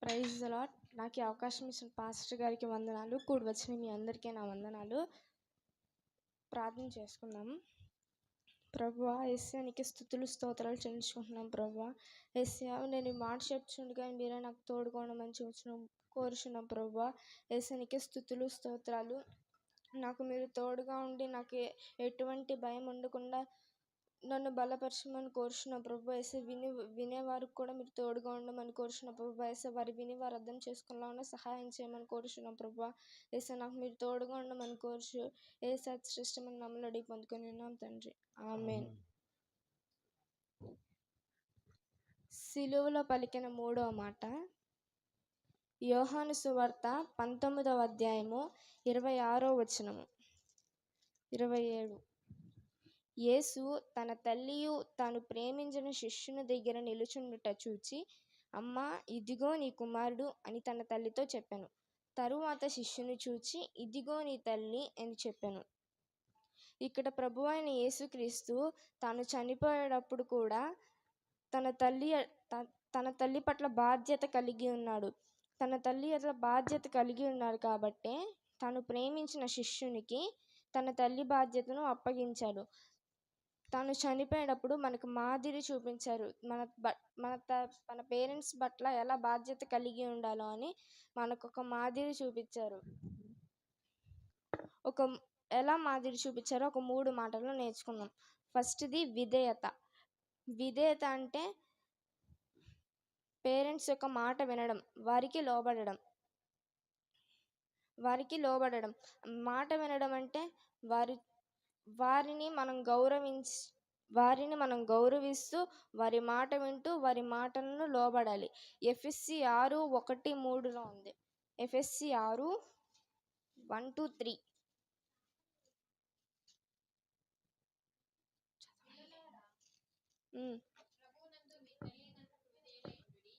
Praise the lord. నాకు ఈ అవకాశం ఇచ్చిన పాస్టర్ గారికి వందనాలు. కూడి వచ్చిన మీ అందరికీ నా వందనాలు. ప్రార్థన చేసుకుందాం. ప్రభువా యేసయ్య నీకు స్తుతులు స్తోత్రాలు చెల్లించుకుంటున్నాం. ప్రభువా యేసయ్య నేను ఈ మాట చెప్తుండగా మీరే నాకు తోడుగా ఉండమని కోరుచున్నాం. ప్రభువా యేసయ్య నీకు స్తుతులు స్తోత్రాలు. నాకు మీరు తోడుగా ఉండి నాకు ఎటువంటి భయం ఉండకుండా నన్ను బలపరచమని కోరుచున్నాం. ప్రభు యేసయ్య వినేవారికి కూడా మీరు తోడుగా ఉండమని కోరుచున్నాం. ప్రభు యేసయ్య వారు అర్థం చేసుకునేలా సహాయం చేయమని కోరుచున్నాం. ప్రభు యేసయ్య నాకు మీరు తోడుగా ఉండమని కోరుచు యేసయ్య శ్రేష్టమైన నామములో అడిగి పొందుకొని ఉన్నాం తండ్రి, ఆమేన్. సిలువలో పలికిన 3వ మాట యోహాను సువార్త 19వ అధ్యాయము 26వ వచనము 27. యేసు తన తల్లియు తాను ప్రేమించిన శిష్యుని దగ్గర నిలుచుండుట చూచి, అమ్మా ఇదిగో నీ కుమారుడు అని తన తల్లితో చెప్పాను. తరువాత శిష్యుని చూచి, ఇదిగో నీ తల్లి అని చెప్పాను. ఇక్కడ ప్రభువైన యేసుక్రీస్తు తాను చనిపోయేటప్పుడు కూడా తన తల్లి పట్ల బాధ్యత కలిగి ఉన్నాడు. తన తల్లి పట్ల బాధ్యత కలిగి ఉన్నాడు కాబట్టే తాను ప్రేమించిన శిష్యునికి తన తల్లి బాధ్యతను అప్పగించాడు. తాను చనిపోయేటప్పుడు మనకు మాదిరి చూపించారు. మన పేరెంట్స్ పట్ల ఎలా బాధ్యత కలిగి ఉండాలో అని మనకు ఒక మాదిరి చూపించారు. ఎలా మాదిరి చూపించారో ఒక 3 మాటలు నేర్చుకుందాం. ఫస్ట్ది విధేయత. విధేయత అంటే పేరెంట్స్ యొక్క మాట వినడం, వారికి లోబడడం. మాట వినడం అంటే వారిని మనం గౌరవిస్తూ వారి మాట వింటూ వారి మాటలను లోబడాలి. ఎఫెసీ 6:1-3 ఉంది. ఎఫెసీ 6:1-3.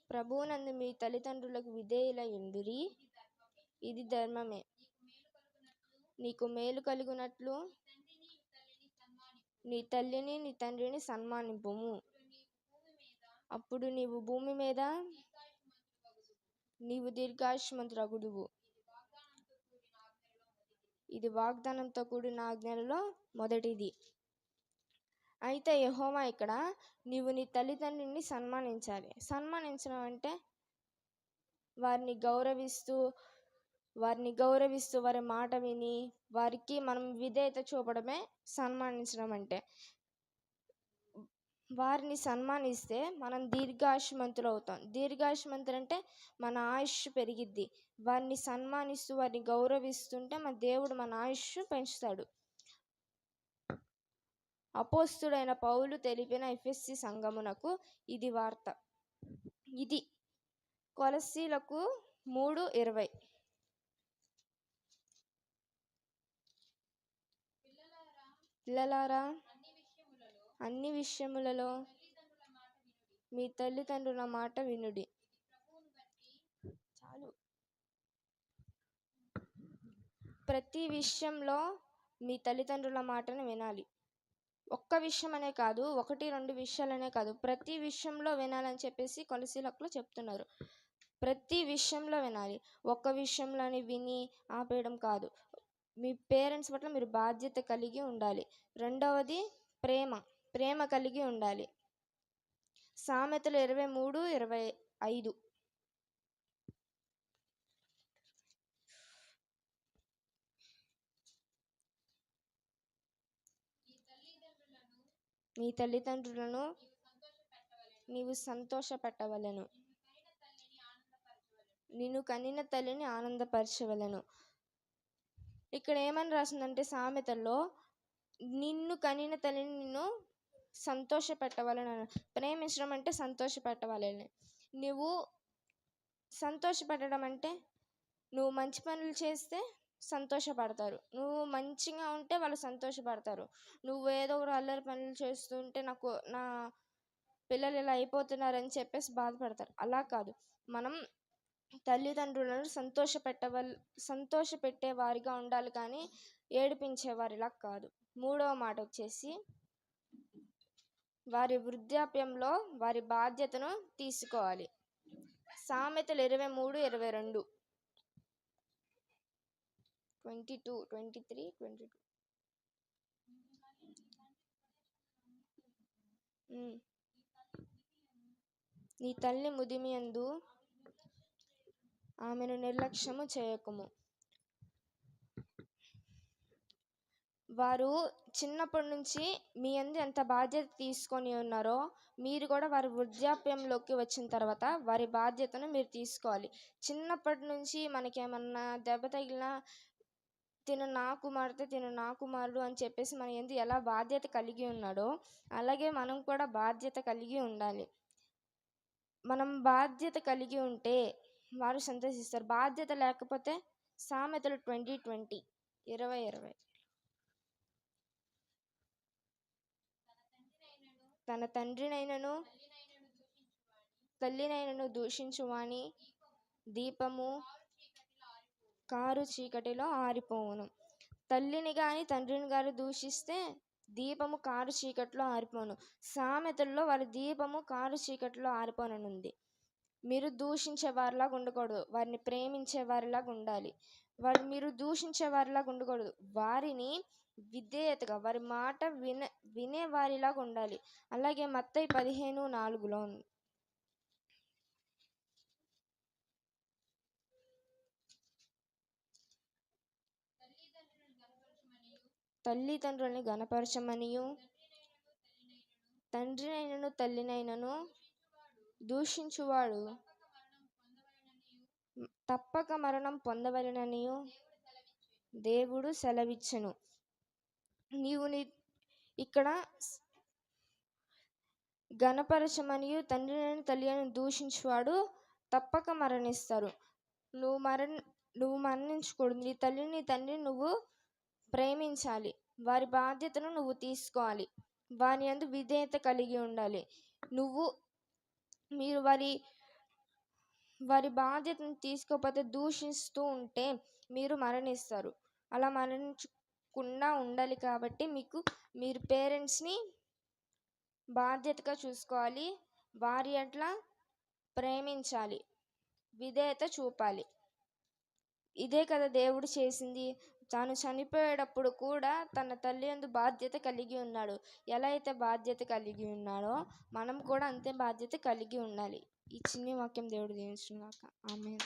ప్రభువునందు మీ తల్లిదండ్రులకు విధేయులయుండుడి, ఇది ధర్మమే. నీకు మేలు కలుగునట్లు నీ తల్లిని నీ తండ్రిని సన్మానింపుము. అప్పుడు నీవు భూమి మీద నీవు దీర్ఘాయుష్మంతుడగుదువు. ఇది వాగ్దానంతో కూడిన ఆజ్ఞలలో మొదటిది. అయితే యెహోవా ఇక్కడ నీవు నీ తల్లిదండ్రుని సన్మానించాలి. సన్మానించడం అంటే వారిని గౌరవిస్తూ వారి మాట విని వారికి మనం విధేయత చూపడమే సన్మానించడం అంటే. వారిని సన్మానిస్తే మనం దీర్ఘాయుష్మంతులు అవుతాం. దీర్ఘాయుష్మంతులు అంటే మన ఆయుష్ పెరిగిద్ది. వారిని సన్మానిస్తూ వారిని గౌరవిస్తుంటే మన దేవుడు మన ఆయుష్ పెంచుతాడు. అపోస్తుడైన పౌలు తెలిపిన ఎఫెసీ సంఘమునకు ఇది వార్త. ఇది కొలస్సీలకు 3:20. పిల్లలారా అన్ని విషయములలో మీ తల్లిదండ్రుల మాట వినుడి. చాలు. ప్రతి విషయంలో మీ తల్లిదండ్రుల మాటను వినాలి. ఒక్క విషయం అనే కాదు, 1-2 విషయాలనే కాదు, ప్రతి విషయంలో వినాలని చెప్పేసి కొలస్సీలకు చెప్తున్నారు. ప్రతి విషయంలో వినాలి. ఒక్క విషయంలోని విని ఆపేయడం కాదు. మీ పేరెంట్స్ పట్ల మీరు బాధ్యత కలిగి ఉండాలి. రెండవది ప్రేమ కలిగి ఉండాలి. సామెతలు 23:25. నీ తల్లిదండ్రులను నీవు సంతోషపెట్టవలెను, నిన్ను కనిన తల్లిని ఆనందపరచవలెను. ఇక్కడ ఏమని రాసిందంటే సామెతల్లో నిన్ను కనిన తల్లిని నిన్ను సంతోషపెట్టవాలని. ప్రేమించడం అంటే సంతోషపెట్టవాలని. నువ్వు సంతోషపెట్టడం అంటే నువ్వు మంచి పనులు చేస్తే సంతోషపడతారు. నువ్వు మంచిగా ఉంటే వాళ్ళు సంతోషపడతారు. నువ్వు ఏదో ఒక అల్లరి పనులు చేస్తుంటే నా పిల్లలు ఇలా అయిపోతున్నారని చెప్పేసి బాధపడతారు. అలా కాదు, మనం తల్లిదండ్రులను సంతోషపెట్టే వారిగా ఉండాలి, కానీ ఏడిపించేవారిలా కాదు. 3వ మాట వచ్చేసి వారి వృద్ధాప్యంలో వారి బాధ్యతను తీసుకోవాలి. సామెతలు 23:22, 22, 23, 22. నీ తల్లి ముదిమియందు ఆమెను నిర్లక్ష్యము చేయకుము. వారు చిన్నప్పటి నుంచి మీ అందు ఎంత బాధ్యత తీసుకొని ఉన్నారో మీరు కూడా వారి వృద్ధాప్యంలోకి వచ్చిన తర్వాత వారి బాధ్యతను మీరు తీసుకోవాలి. చిన్నప్పటి నుంచి మనకేమన్నా దెబ్బ తగిలినా తిను నా కుమారుడు అని చెప్పేసి మన ఎందు ఎలా బాధ్యత కలిగి ఉన్నాడో అలాగే మనం కూడా బాధ్యత కలిగి ఉండాలి. మనం బాధ్యత కలిగి ఉంటే వారు సంతోషిస్తారు. బాధ్యత లేకపోతే సామెతలు 20:20, 20. తన తండ్రినైనను తల్లినైనను దూషించువాని దీపము కారు చీకటిలో ఆరిపోవును. తల్లిని కానీ తండ్రిని కానీ దూషిస్తే దీపము కారు చీకట్లో ఆరిపోను. సామెతల్లో వారి దీపము కారు చీకట్లో ఆరిపోనుంది. మీరు దూషించే వారిలాగా ఉండకూడదు, వారిని ప్రేమించే వారిలాగా ఉండాలి. మీరు దూషించే వారిలాగా ఉండకూడదు, వారిని విధేయతగా వారి మాట వినే వారిలాగా ఉండాలి. అలాగే మత్తయి 15:4 ఉంది. తల్లిదండ్రులని గణపరచమనియు తండ్రినైనను తల్లినైనను దూషించువాడు తప్పక మరణం పొందవలెననియు దేవుడు సెలవిచ్చెను. నీవు ఇక్కడ గణపరచమనియు తండ్రినైన తల్లిని దూషించువాడు తప్పక మరణిస్తారు. నువ్వు మరణించకూడదు. నీ తల్లిని తండ్రిని నువ్వు ప్రేమించాలి. వారి బాధ్యతను నువ్వు తీసుకోవాలి. వారి యందు విధేయత కలిగి ఉండాలి. మీరు వారి బాధ్యతను తీసుకోకపోతే దూషిస్తూ ఉంటే మీరు మరణిస్తారు. అలా మరణించకుండా ఉండాలి కాబట్టి మీరు పేరెంట్స్ని బాధ్యతగా చూసుకోవాలి. వారి అట్లా ప్రేమించాలి, విధేయత చూపాలి. ఇదే కదా దేవుడు చేసింది. తాను చనిపోయేటప్పుడు కూడా తన తల్లి యందు బాధ్యత కలిగి ఉన్నాడు. ఎలా అయితే బాధ్యత కలిగి ఉన్నాడో మనం కూడా అంతే బాధ్యత కలిగి ఉండాలి. ఈ చిన్ని వాక్యం దేవుడు దీవించును గాక. ఆమేన్.